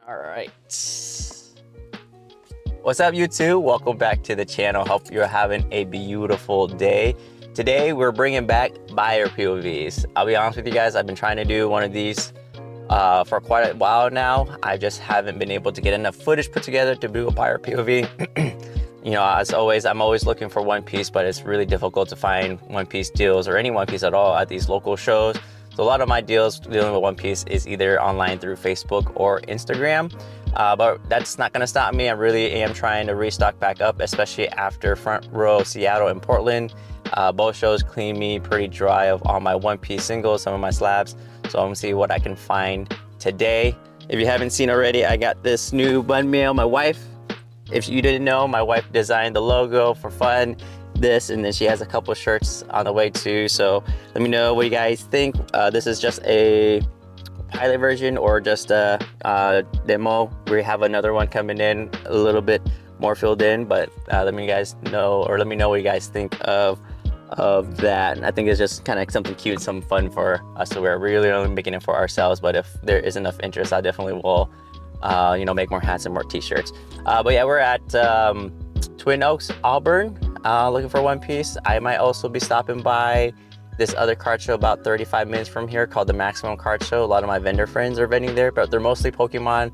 All right. What's up, YouTube? Welcome back to the channel. Hope you're having a beautiful day. Today, we're bringing back buyer POVs. I'll be honest with you guys, I've been trying to do one of these for quite a while now. I just haven't been able to get enough footage put together to do a buyer POV. You know, as always, I'm always looking for one piece, but it's really difficult to find one piece deals or any one piece at all at these local shows. So a lot of my deals dealing with one piece is either online through Facebook or Instagram. But that's not gonna stop me. I really am trying to restock back up, especially after Front Row Seattle and Portland. Both shows clean me pretty dry of all my one piece singles, some of my slabs. So I'm gonna see what I can find today. If you haven't seen already, I got this new bun mail. My wife, if you didn't know, my wife designed the logo for fun, this, and then she has a couple shirts on the way too. So let me know what you guys think. This is just a pilot version or just a demo. We have another one coming in a little bit more filled in, but let me know what you guys think of that. And I think it's just kind of something cute, some fun for us to wear. We're really only making it for ourselves, but if there is enough interest, I definitely will you know, make more hats and more t-shirts. But yeah, we're at Twin Oaks, Auburn, looking for one piece. I might also be stopping by this other card show about 35 minutes from here called the Maximum Card Show. A lot of my vendor friends are vending there, but they're mostly Pokemon.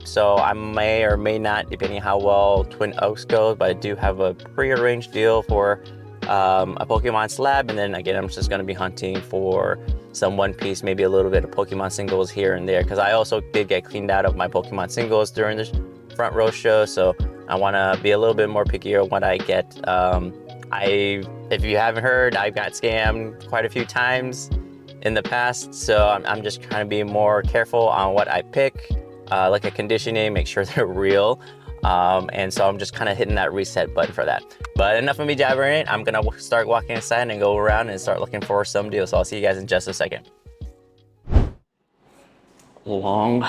So I may or may not, depending on how well Twin Oaks goes, but I do have a pre-arranged deal for a Pokemon slab. And then again, I'm just gonna be hunting for some one piece, maybe a little bit of Pokemon singles here and there, because I also did get cleaned out of my Pokemon singles during the Front Row show. So I wanna be a little bit more picky on what I get. If you haven't heard, I got scammed quite a few times in the past. So I'm just trying to be more careful on what I pick, look at conditioning, make sure they're real. And so I'm just kind of hitting that reset button for that. But enough of me jabbering it. I'm gonna start walking inside and go around and start looking for some deals. So I'll see you guys in just a second. Long,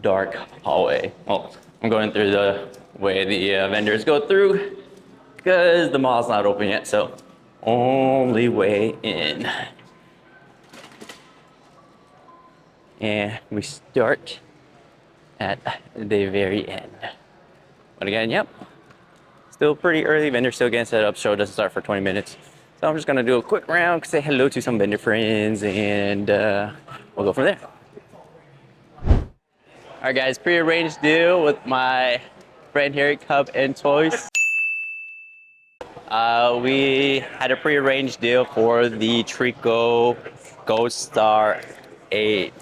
dark hallway. Well, I'm going through the way the vendors go through because the mall's not open yet. So only way in. And we start at the very end. But again, yep, still pretty early. Vendors still getting set up. Show doesn't start for 20 minutes. So I'm just gonna do a quick round, say hello to some vendor friends, and we'll go from there. All right, guys, pre-arranged deal with my friend here, Cub and Toys. We had a pre-arranged deal for the Trico Gold Star 8.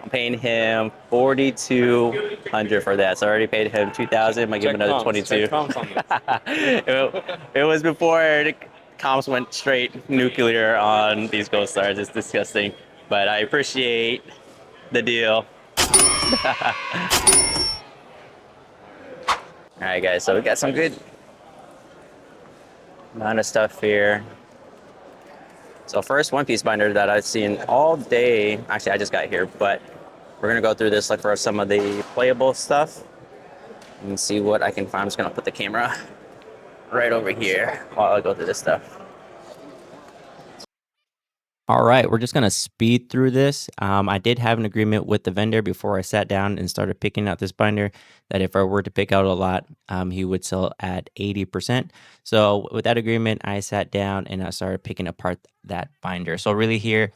I'm paying him $4,200 for that. So I already paid him $2,000. I might give him another $22,000. It was before the comps went straight nuclear on these Gold Stars. It's disgusting, but I appreciate the deal. All right, guys. So we got some good amount of stuff here. So first one piece binder that I've seen all day, actually I just got here, but we're gonna go through this, look for some of the playable stuff and see what I can find. I'm just gonna put the camera right over here while I go through this stuff. All right, we're just gonna speed through this. I did have an agreement with the vendor before I sat down and started picking out this binder that if I were to pick out a lot, he would sell at 80%. So with that agreement, I sat down and I started picking apart that binder. So really here,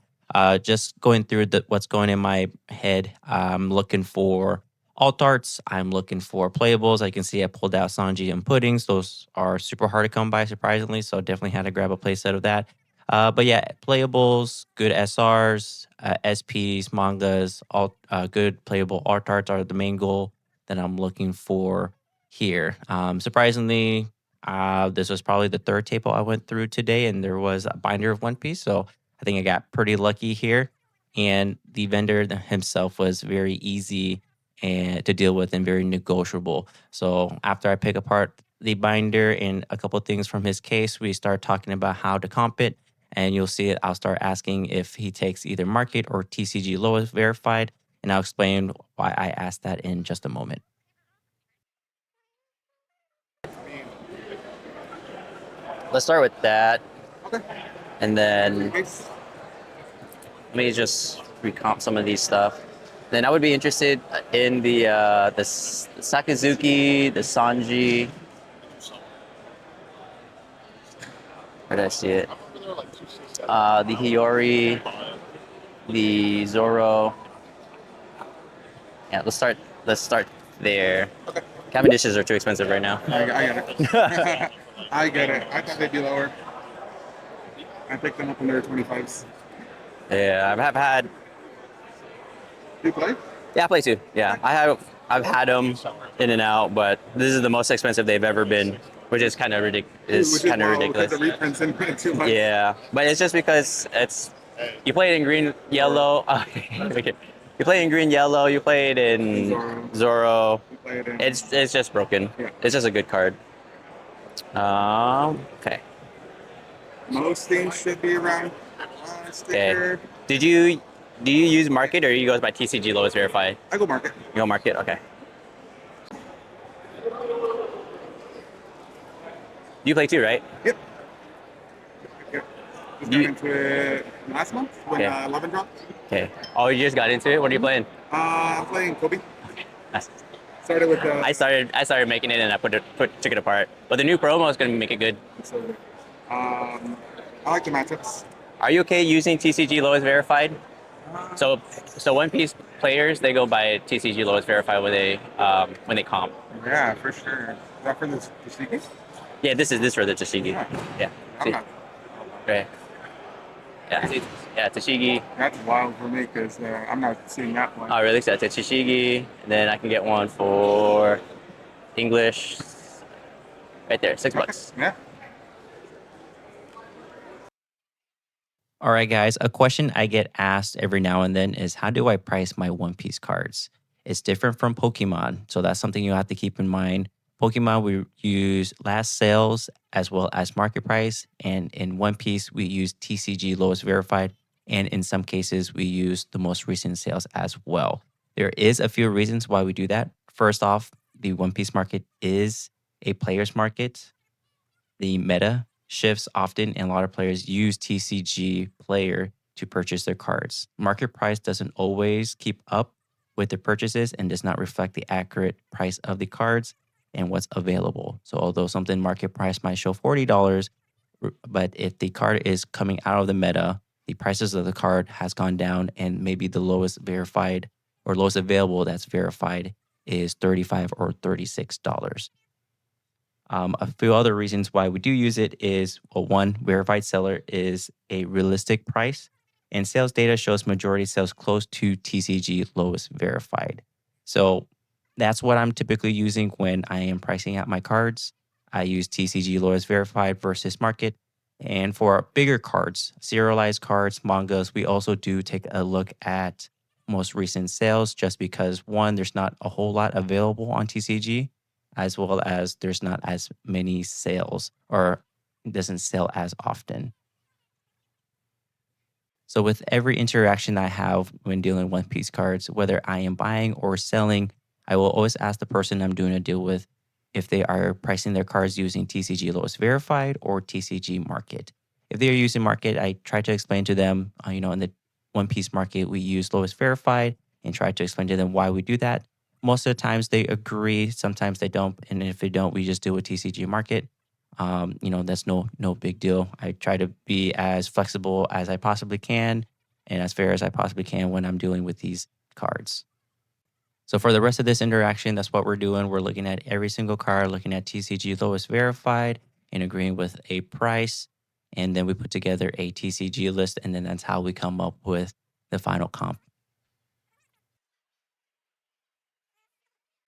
just going through what's going in my head. I'm looking for alt arts. I'm looking for playables. I can see I pulled out Sanji and Puddings. Those are super hard to come by, surprisingly. So definitely had to grab a play set of that. But yeah, playables, good SRs, SPs, mangas, all good playable art arts are the main goal that I'm looking for here. Surprisingly, this was probably the third table I went through today, and there was a binder of One Piece. So I think I got pretty lucky here. And the vendor himself was very easy to deal with and very negotiable. So after I pick apart the binder and a couple of things from his case, we start talking about how to comp it. And you'll see it. I'll start asking if he takes either market or TCG lowest verified. And I'll explain why I asked that in just a moment. Let's start with that. Okay. And then let me just recomp some of these stuff. Then I would be interested in the Sakazuki, the Sanji. Where did I see it? The Hiyori, the Zoro. Yeah, Let's start there. Okay. Cavendishes are too expensive right now. I get it. I get it. I thought they'd be lower. I picked them up when they were 25s. Yeah, I've had. Do you play? Yeah, I play too. Yeah, I've had them in and out, but this is the most expensive they've ever been, which is kind of Which is wild ridiculous. because the reprints in print too much. Yeah, but it's just because you play it in green, yellow. Okay. You play it in green, yellow. You play it in Zoro. Play it in. It's just broken. Yeah. It's just a good card. Okay. Most things should be around sticker. Okay. Do you use market or you go by TCG lowest verified? I go market. You go market. Okay. You play too, right? Yep. Just got into it last month when 11 dropped. Okay. Oh, you just got into it? What are you playing? I'm playing Kobe. Nice. Started with I started making it and I took it apart. But the new promo is gonna make it good. I like the matchups. Are you okay using TCG lowest verified? So One Piece players, they go by TCG lowest verified when they comp. Yeah, for sure. Is that for the Tashigi? Yeah, this for the Tashigi. Yeah. I'm not. Okay. Yeah, Tashigi. That's wild for me because I'm not seeing that one. Oh, really? So that's a Tashigi, and then I can get one for English. Right there, $6. Yeah. All right, guys, a question I get asked every now and then is how do I price my One Piece cards? It's different from Pokemon, so that's something you have to keep in mind. Pokemon, we use last sales as well as market price, and in One Piece, we use TCG lowest verified, and in some cases, we use the most recent sales as well. There is a few reasons why we do that. First off, the One Piece market is a player's market. The meta shifts often, and a lot of players use TCG player to purchase their cards. Market price doesn't always keep up with the purchases and does not reflect the accurate price of the cards and what's available. So although something market price might show $40, but if the card is coming out of the meta, the prices of the card has gone down and maybe the lowest verified or lowest available that's verified is $35 or $36. A few other reasons why we do use it is, well, one, verified seller is a realistic price, and sales data shows majority sales close to TCG lowest verified. So that's what I'm typically using when I am pricing out my cards. I use TCG lowest verified versus market. And for bigger cards, serialized cards, mangas, we also do take a look at most recent sales just because, one, there's not a whole lot available on TCG, as well as there's not as many sales or it doesn't sell as often. So with every interaction I have when dealing One Piece cards, whether I am buying or selling, I will always ask the person I'm doing a deal with if they are pricing their cards using TCG lowest verified or TCG market. If they are using market, I try to explain to them, in the One Piece market, we use lowest verified and try to explain to them why we do that. Most of the times they agree, sometimes they don't. And if they don't, we just do a TCG market. That's no big deal. I try to be as flexible as I possibly can and as fair as I possibly can when I'm dealing with these cards. So for the rest of this interaction, that's what we're doing. We're looking at every single card, looking at TCG lowest verified and agreeing with a price. And then we put together a TCG list, and then that's how we come up with the final comp.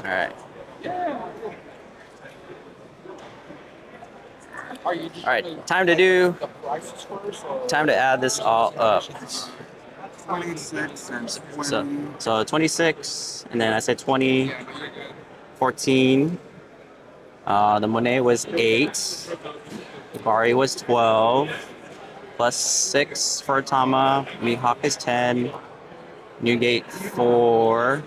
All right. All right, time to add this all up. 26 and 20. So 26, and then I said 20, 14. The Monet was 8. Bari was 12. Plus 6 for Tama. Mihawk is 10. Newgate 4.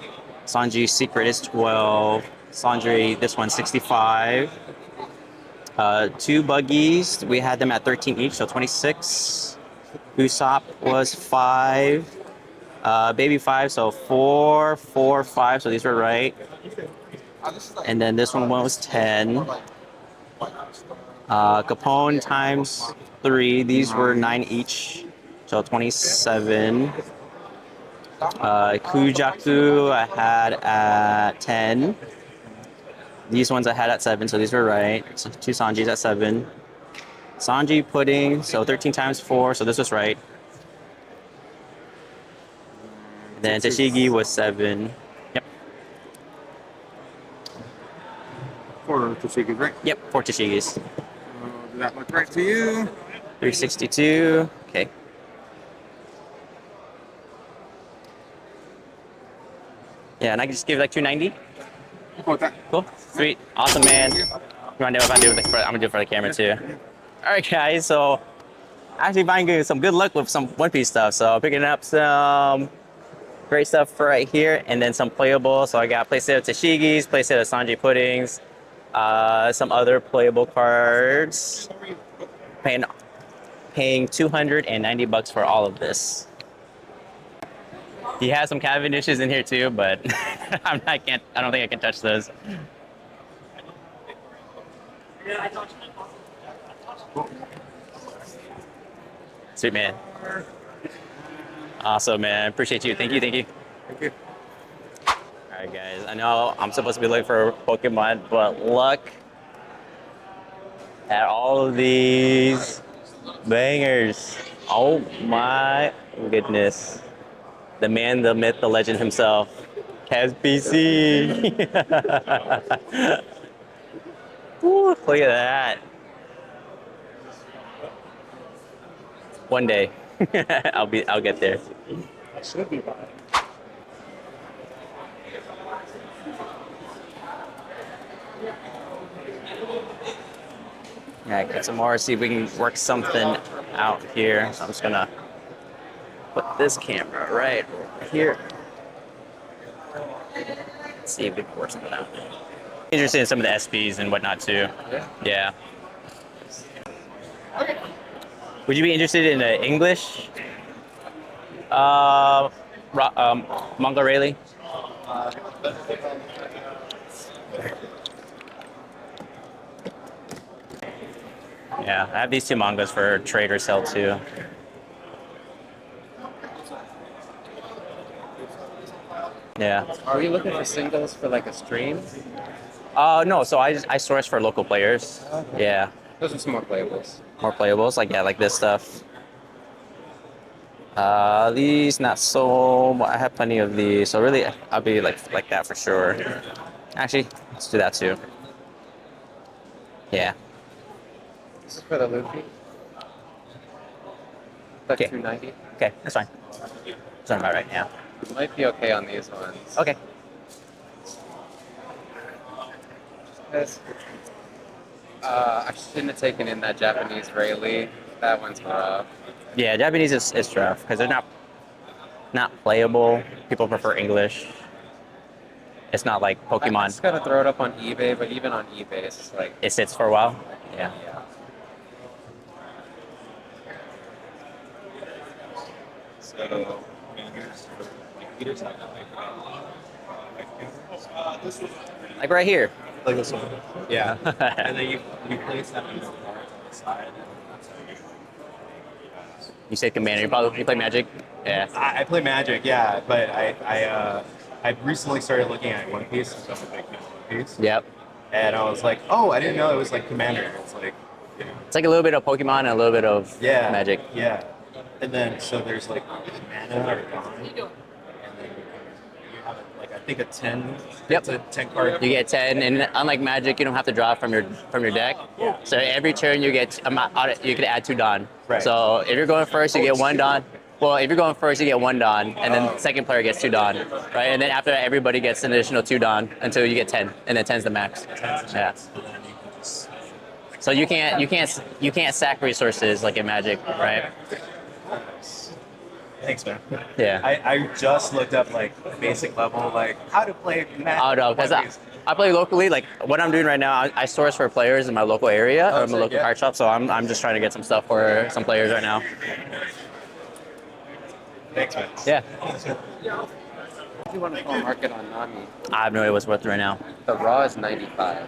Sanji's Secret is 12. Sandri, this one's 65. 2 buggies, we had them at 13 each, so 26. Usopp was 5. Baby 5, so 4, 4, 5. So these were right. And then this one was 10. Capone times 3. These were 9 each, so 27. Kujaku I had at 10. These ones I had at 7, so these were right. So 2 Sanjis at 7. Sanji pudding, so 13 times 4, so this was right. And then Tashigi was 7. Yep. 4 Toshigis, right? Yep, 4 Tashigis. Does that look right to you? 362. Okay. Yeah, and I can just give like 290. Cool with that. Cool. Sweet. Awesome, man. You want to do it? I'm gonna do it for the camera too. All right, guys. So actually finding some good luck with some One Piece stuff. So picking up some great stuff for right here, and then some playable. So I got playset of Tashigis, playset of Sanji puddings, some other playable cards. Paying $290 for all of this. He has some Cavendishes in here too, but I don't think I can touch those. Sweet, man. Awesome, man. Appreciate you. Thank you. Thank you. Thank you. All right, guys. I know I'm supposed to be looking for Pokemon, but look at all of these bangers. Oh my goodness. The man, the myth, the legend himself, Kaz PC. Woo, look at that. One day, I'll get there. I should be buying. All right, get some more, see if we can work something out here. So I'm just gonna put this camera right here. Let's see if we can work something out. Interested in some of the SPs and whatnot too. Yeah. Would you be interested in the English manga rayleigh? Yeah, I have these 2 mangas for trade or sell too. Yeah. Are you looking for singles for like a stream? No, so I source for local players. Okay. Yeah, Those are some more playables. more playables, like yeah, like this stuff. These not so. I have plenty of these, so really I'll be like that for sure. Actually, let's do that too. Yeah. This is for the Luffy. Like Okay. 290. Okay, that's fine. Sound about right. Yeah. Might be okay on these ones. Okay. This, I shouldn't have taken in that Japanese Rayleigh. That one's rough. Yeah, Japanese is rough because they're not playable. People prefer English. It's not like I Pokemon. just gotta throw it up on eBay, but even on eBay, it's just like, It sits for a while. Yeah. yeah. So, Like right here. like this one. Yeah. And then you place that in the card on the side. And that's how You say Commander. You play Magic. Yeah. I play Magic, yeah, but I recently started looking at One Piece, so I'm a big fan of One Piece. Yep. And I was like, oh, I didn't know it was like Commander. It's like, you know, It's like a little bit of Pokemon and a little bit of yeah, Magic. Yeah, and then so there's like mana or Dawn, and then you have like I think a 10. Yep. It's a 10 card. You get 10, and unlike Magic, you don't have to draw from your deck. Yeah. So every turn you get you can add 2 Dawn. Right. So if you're going first, you get 1 Dawn. Well, if you're going first, you get 1 Dawn, and then second player gets 2 Dawn, right? And then after that, everybody gets an additional 2 Dawn until you get 10, and then 10's the max. Yeah. So you can't sack resources like in Magic, right? Thanks, man. Yeah. I just looked up like basic level, like how to play Magic. Oh no, because I play locally. Like what I'm doing right now, I source for players in my local area or my sick, local yeah. card shop. So I'm just trying to get some stuff for some players right now. Thanks, man. Yeah. If you want to call market on Nami, I have no idea what's worth right now. the raw is 95.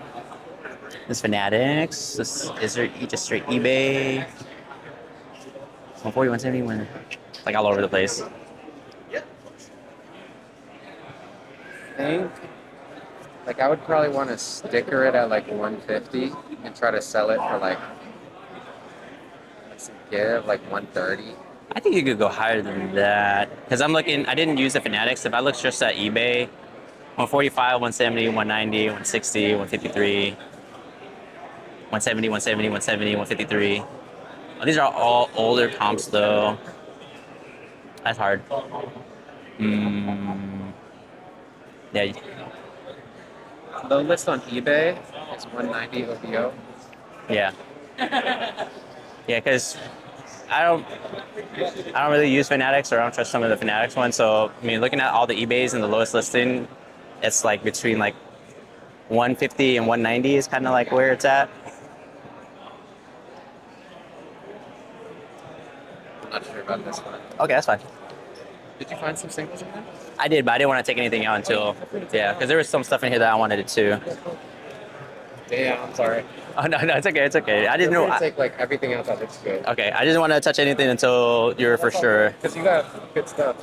This Fanatics. This is there just straight eBay. 140, 170, like all over the place. I think, like, I would probably want to sticker it at like 150 and try to sell it for like, let's give like 130. I think you could go higher than that. Because I'm looking, I didn't use the Fanatics. If I look just at eBay, 145, 170, 190, 160, 153, 170, 170, 170, 153. Oh, these are all older comps though. That's hard. Yeah, The list on eBay is 190 OBO. yeah. Yeah, because I don't really use Fanatics, or I don't trust some of the Fanatics ones. So I mean, looking at all the eBays and the lowest listing, it's like between like 150 and 190 is kind of like where it's at. I'm not sure about this one. Okay, that's fine. Did you find some singles in there? I did, but I didn't want to take anything out until, yeah, because there was some stuff in here that I wanted it too. Yeah, I'm sorry. Oh no, it's okay, it's okay. I didn't Feel know. free to take like everything out that looks good. Okay, I didn't want to touch anything until you're for sure. Because you got good stuff.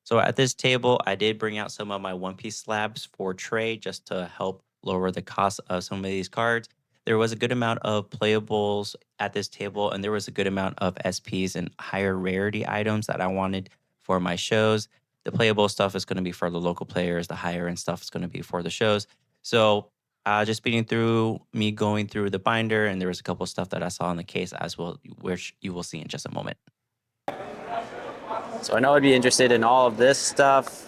So at this table, I did bring out some of my One Piece slabs for trade just to help lower the cost of some of these cards. There was a good amount of playables at this table, and there was a good amount of SPs and higher rarity items that I wanted for my shows. The playable stuff is going to be for the local players. The higher end stuff is going to be for the shows. So just speeding through me going through the binder, and there was a couple of stuff that I saw in the case as well, which you will see in just a moment. So I know I'd be interested in all of this stuff.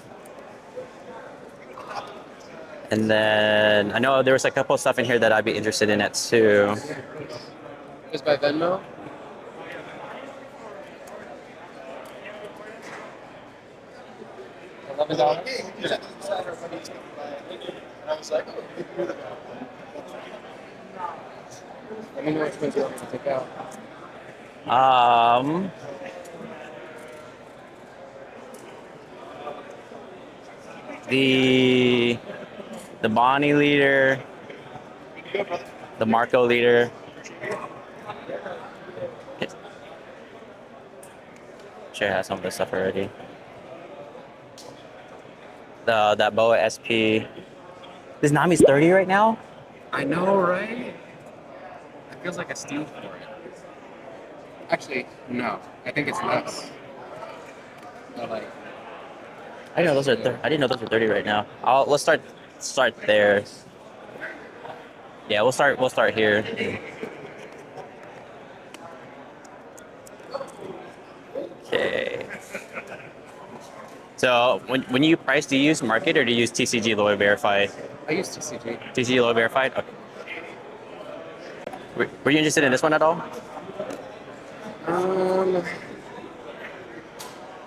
And then I know there was a couple of stuff in here that I'd be interested in it too. Just by Venmo? $11. Let me know which ones you want me to take out. The Bonnie leader, the Marco leader. Sure has some of this stuff already. That Boa SP. This Nami's 30 right now? I know, right? It feels like a steal for it. Actually, no. I think it's less. But like, I didn't know those are. I didn't know those were 30 right now. Let's start there. Yeah, we'll start here. Okay. So when you price, do you use market or do you use TCG Lloyd verified? I use TCG. TCG Lloyd verified. Okay. Were you interested in this one at all?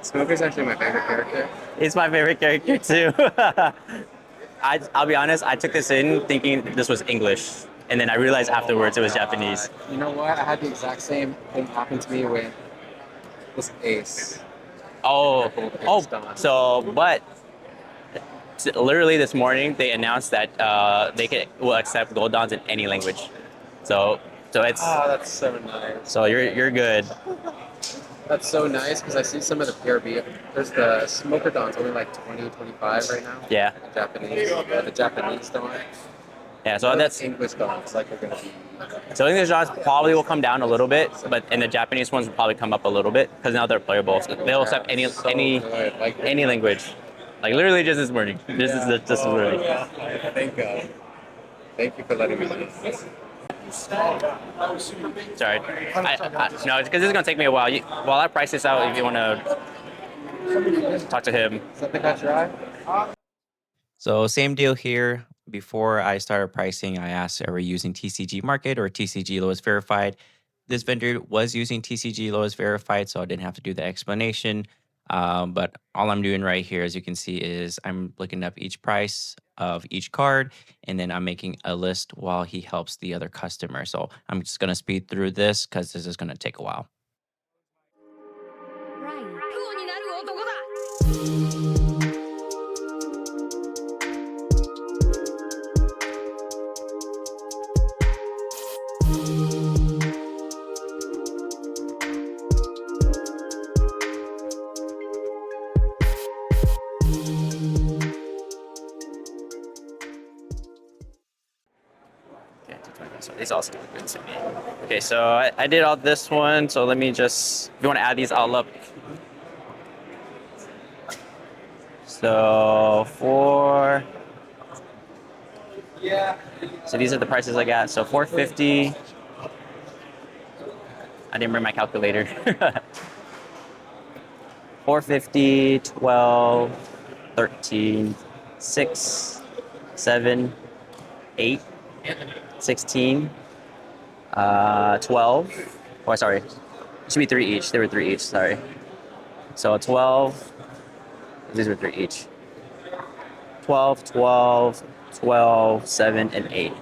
Smoker's actually my favorite character. It's my favorite character too. I'll be honest, I took this in thinking this was English, and then I realized afterwards it was Japanese. You know what? I had the exact same thing happen to me with this ace. Literally this morning they announced that they will accept gold dons in any language. So it's. Oh, that's so nice. So you're good. That's so nice because I see some of the PRB. There's the Smoker Don's only like 20, 25 right now. Yeah. The Japanese Don. Yeah. So that's English Dons like they're gonna be. So English dons probably will come down a little bit, and the Japanese ones will probably come up a little bit because now they're playable. So they'll accept any language. Like literally just this morning. Just this morning. Thank you for letting me know. Sorry. No, it's because this is gonna take me a while. While I price this out, if you want to talk to him. Something caught your eye? So same deal here. Before I started pricing, I asked, are we using TCG Market or TCG Lowest Verified? This vendor was using TCG Lowest Verified, so I didn't have to do the explanation. But all I'm doing right here, as you can see, is I'm looking up each price of each card, and then I'm making a list while he helps the other customer. So I'm just going to speed through this because this is going to take a while. Okay, 220. So these also look good to me. Okay, so I did all this one. So let me just, if you want to add these all up. So so these are the prices I got. So 450. I didn't bring my calculator. 450, 12, 13, 6, 7, 8, 16, 12. Oh, sorry. It should be 3 each. There were 3 each. Sorry. So 12. These were 3 each. 12, 12, 12, 7, and 8.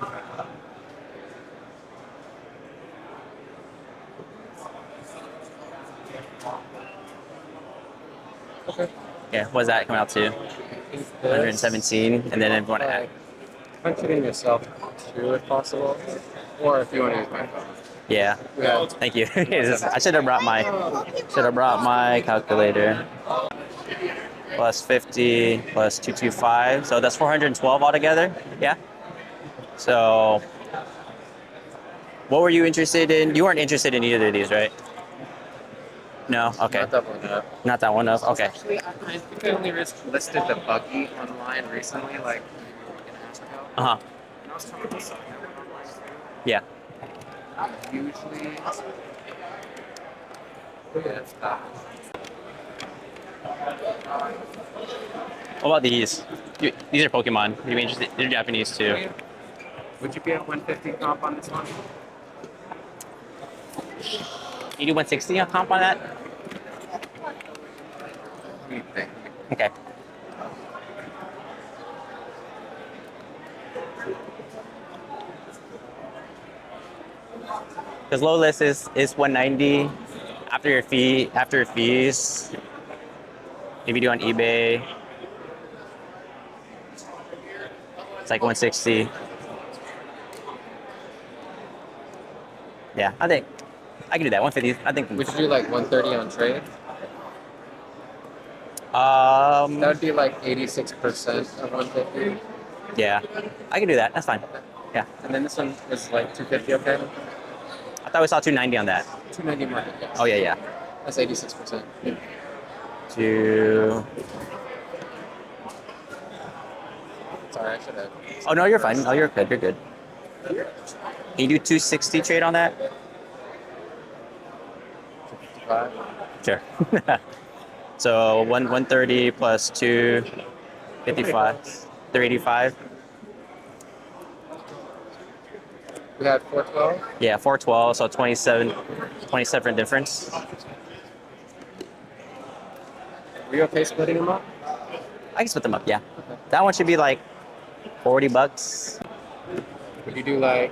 Yeah, what does that come out to? 117. And then if you want to add. Punch it in yourself too, if possible, or if you want to use my phone. Yeah. Yeah. Thank you. I should have brought my calculator. Plus 50 plus 225. So that's 412 altogether. Yeah. So what were you interested in? You weren't interested in either of these, right? No. Okay. Not that one up. Not that one up. Okay. Actually, I think I only listed the buggy online recently, like maybe an hour ago. Uh huh. And I was talking about something that went online too. Yeah. Usually, yeah, What about these? These are Pokemon. You'd be interested. They're Japanese too. would you be at 150 comp on this one? You do 160 on comp on that? What do you think? Okay. Because low list is 190 after your fees. If you do on eBay, it's like 160. Yeah, I think I can do that. 150. I think. Would you do like 130 on trade? That would be like 86% of 150. Yeah, I can do that. That's fine. Yeah, And then this one was like 250, okay? I thought we saw 290 on that. 290 market, yes. Oh yeah. That's 86%. Sorry, I should have. Oh no, you're fine. Oh, you're good. You're good. Can you do 260 trade on that? 55. Sure. So 130 plus 255, 385. We had 412. Yeah, 412. So 27 difference. Were you okay splitting them up? I can split them up. Yeah, that one should be like $40. Would you do like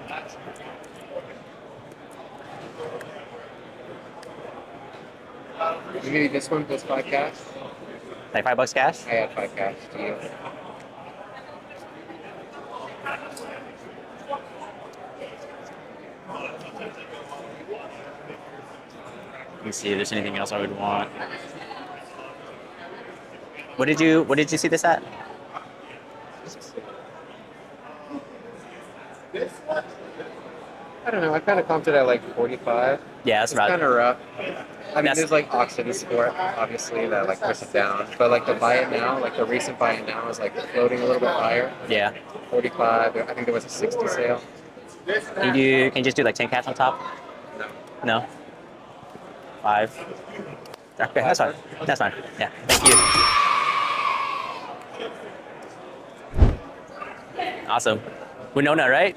maybe this one plus 5 cash? Like $5 cash. I had 5 cash to you. Let me see if there's anything else I would want. What did you see this at? I don't know. I kind of comped it at like 45. Yeah, that's It's about kind of rough. I mean, That's- there's like auctions for it, obviously, that like push it down. But like the buy it now, like the recent buy it now is like floating a little bit higher. yeah. 45. I think there was a 60 sale. Can you just do like 10 cats on top? No. No. 5. Okay, that's fine. That's fine. Yeah. Thank you. Awesome. Winona, right?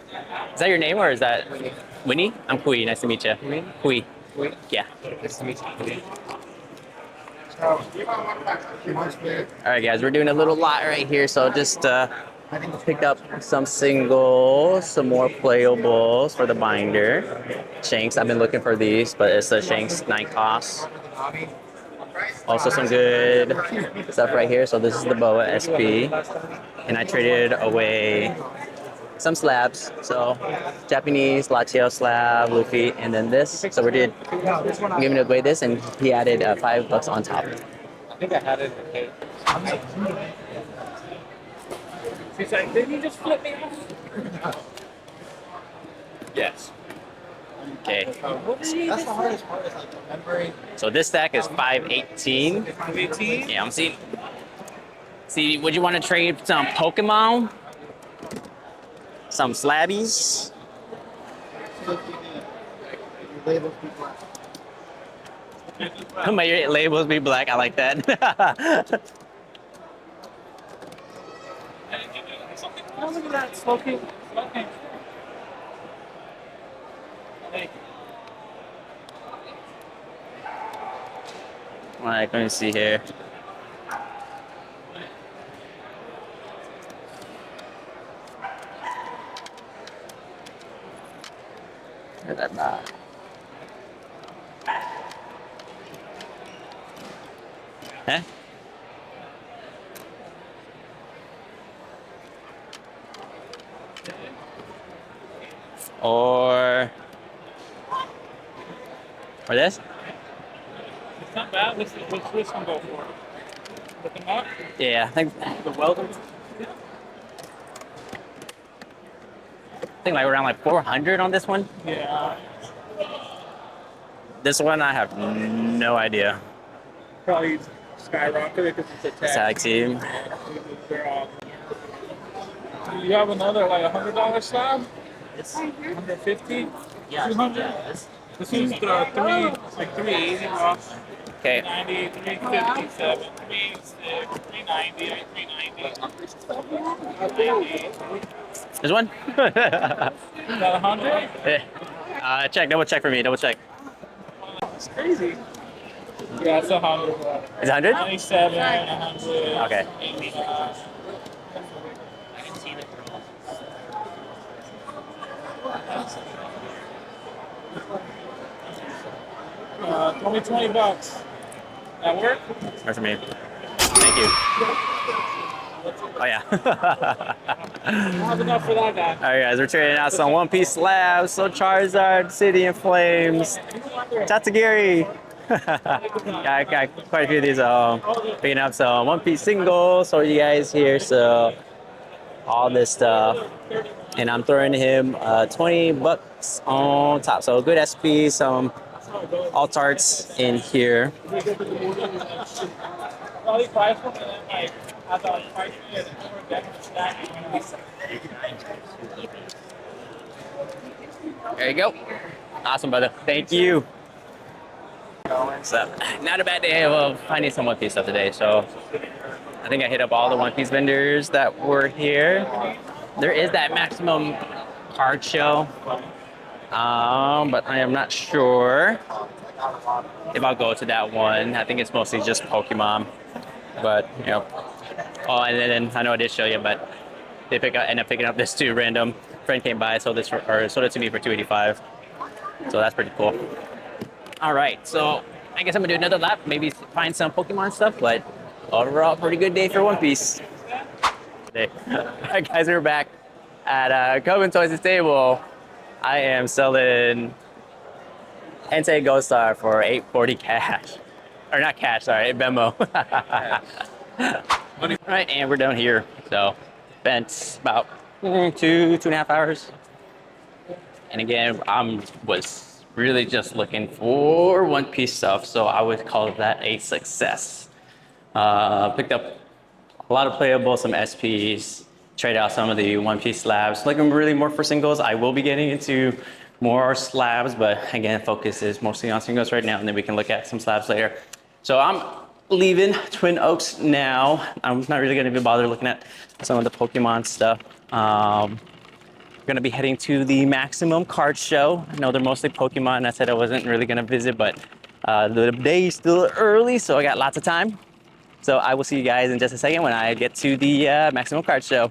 Is that your name or is that Winnie. Winnie? I'm Kui. Nice to meet you. Winnie? Kui. Wait. Yeah. Nice to meet you. All right, guys. We're doing a little lot right here, so just pick up some singles, some more playables for the binder. Shanks. I've been looking for these, but it's the Shanks 9 cost. Also some good stuff right here. So this is the Boa SP, and I traded away some slabs. So Japanese Lachio slab, Luffy, and then this. So we did giving away this, and he added $5 on top. I think I had it in the case. She's like, did you just flip me off? Yes. Okay. That's the hardest part is like remembering. So this stack is 518. 518? Yeah, I'm seeing. See, would you want to trade some Pokemon? Some Slabbies? Labels people. My labels be black. I like that. Oh, look at that. Smoking. Smoking. Hey. All right, let me see here. Where's that box? Huh? Or this? It's not bad. What's this one go for? Look them up. Yeah, I The welder. think like around like 400 on this one. Yeah. This one I have no idea. Probably skyrocketed because it's a Tag tag. team. They're all. You have another like $100 slab? It's 150? yeah, 200? yeah. This is the 380 off. Okay. 390, 357, 36, 390, 390. This one? Is that 100? Yeah. Double check for me. Double check. It's crazy. Yeah, it's 100. Is it 100? 97, 100. Okay. 89. $20 bucks. That work? Or for me. Thank you. Oh yeah. I have enough for that guy. All right, guys, we're trading out some One Piece slabs. So Charizard, City in Flames, Tatsugiri. I got quite a few of these. Picking up some One Piece singles for you guys here. So all this stuff, and I'm throwing him 20 bucks on top. So good SP, some alt arts in here. Probably price one, and then like I thought price it and we're definitely stacking. There you go. Awesome, brother. Thank you. So, not a bad day of finding some One Piece stuff today. So, I think I hit up all the One Piece vendors that were here. There is that maximum card show, but I am not sure if I'll go to that one. I think it's mostly just Pokemon, but you know. Oh, and then I know I did show you, but they end up picking up this too. Random friend came by, sold it to me for $285. So that's pretty cool. All right, so I guess I'm gonna do another lap, maybe find some Pokemon stuff, but overall, pretty good day for One Piece. All right, guys, we're back at Coven Toys' table. I am selling Entei Ghost Star for $840 cash. Or not cash, sorry, Venmo. All right, and we're down here. So, spent about 2.5 hours. And again, was really just looking for One Piece stuff, so I would call that a success. Picked up a lot of playable, some SPs, trade out some of the One Piece slabs. Looking really more for singles. I will be getting into more slabs, but again, focus is mostly on singles right now, and then we can look at some slabs later. So I'm leaving Twin Oaks now. I'm not really gonna be bothered looking at some of the Pokemon stuff. Going to be heading to the Maximum Card Show. I know they're mostly Pokemon. I said I wasn't really going to visit, but the day is still early, so I got lots of time. So I will see you guys in just a second when I get to the Maximum Card Show.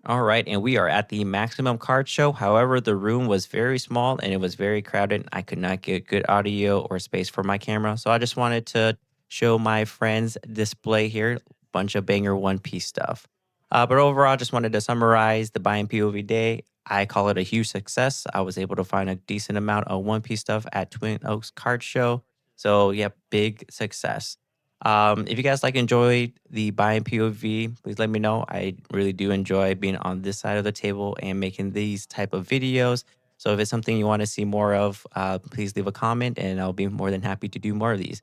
All right, and we are at the Maximum Card Show. However, the room was very small and it was very crowded. I could not get good audio or space for my camera, so I just wanted to show my friends' display here. Bunch of banger One Piece stuff. But overall, just wanted to summarize the buying POV day. I call it a huge success. I was able to find a decent amount of One Piece stuff at Twin Oaks Card Show. So, yeah, big success. If you guys enjoy the buying POV, please let me know. I really do enjoy being on this side of the table and making these type of videos. So if it's something you want to see more of, please leave a comment and I'll be more than happy to do more of these.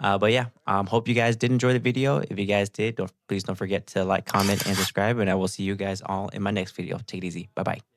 But yeah, hope you guys did enjoy the video. If you guys did, please don't forget to like, comment, and subscribe. And I will see you guys all in my next video. Take it easy. Bye bye.